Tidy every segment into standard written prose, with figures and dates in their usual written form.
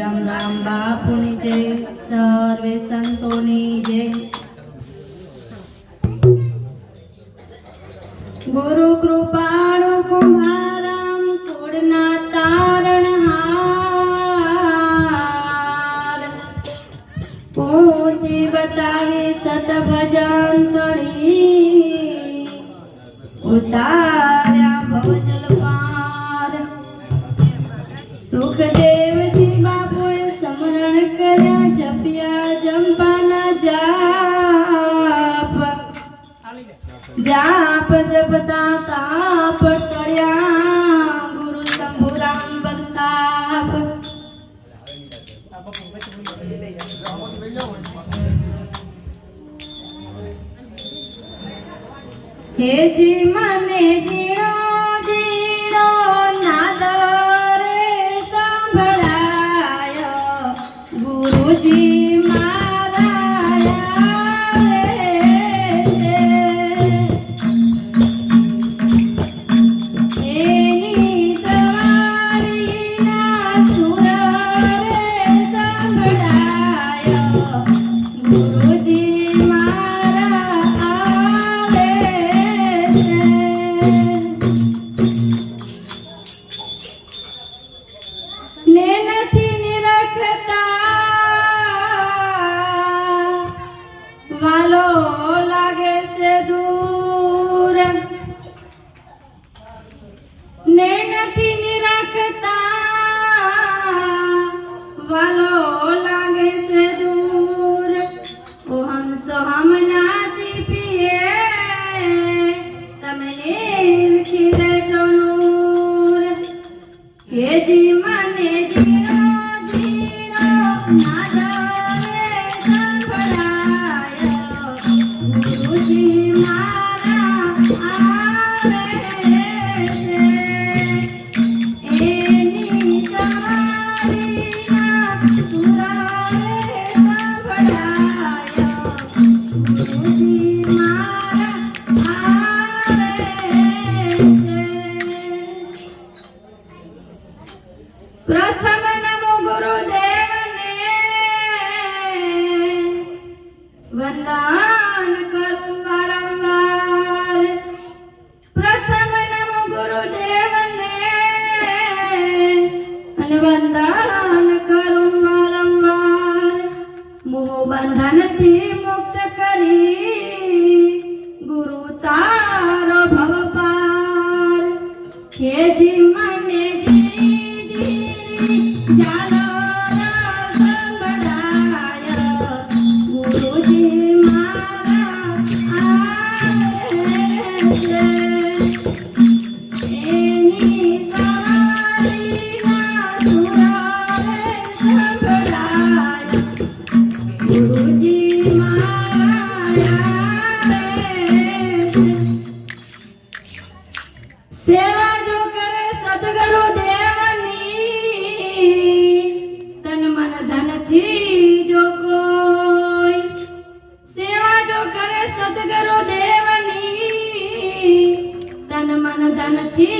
राम राम बापुनी जय, सर्वे संतोनी जय। गुरु कृपाळु कुंभाराम कोडना तारणहार, पहुंची बतावे सत भजन तणी, उतार्या भवजल पार। सुखदेव जी बापुए स्मरण कर्या, जप्या जंपाना जाप, जाप जपता ताप टळ्या, गुरु शंभुराम बलताप। हे जी मने जीणो जीणो नाद रे सांभळाय, गुरुजी वालो लागे से दूर, ने नथी निरखता वालो लागे से दूर। ओ हंस हम नाची पिए तमे निरखी देजो नूर। हे जी मने जीणो जीणो नाद प्रथम नमो गुरुदेव ने वंदन करूं वारंवार। प्रथम नमो गुरुदेव ने वंदन करूं वारंवार। मोह बंधन थी मुक्त करी, गुरु तारो भव पार। हे जी मने जालो संभळाय, गुरुजी मारा आवे, एनी सवारीना सुरावे संभळाय, गुरुजी मारा आवे। सेवा जो करे सद्गुरु देवनी, तन मन धन थी जो कोई। सेवा जो करे सद्गुरु देवनी, तन मन धन थी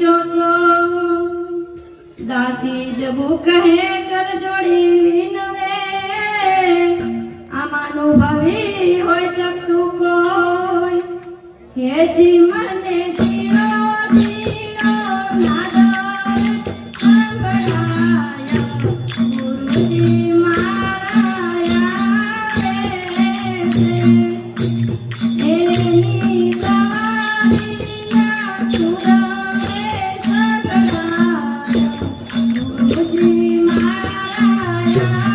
जो कोई। दासी जबू कहे कर जोड़ी विनवे, आमानुभवी होय चक्षु कोई। हे जी मने जीणो जीणो नाद सांभळाय, गुरुजी मारा आवे, एनी सवारीना सुरावे संभळाय, गुरुजी मारा आवे।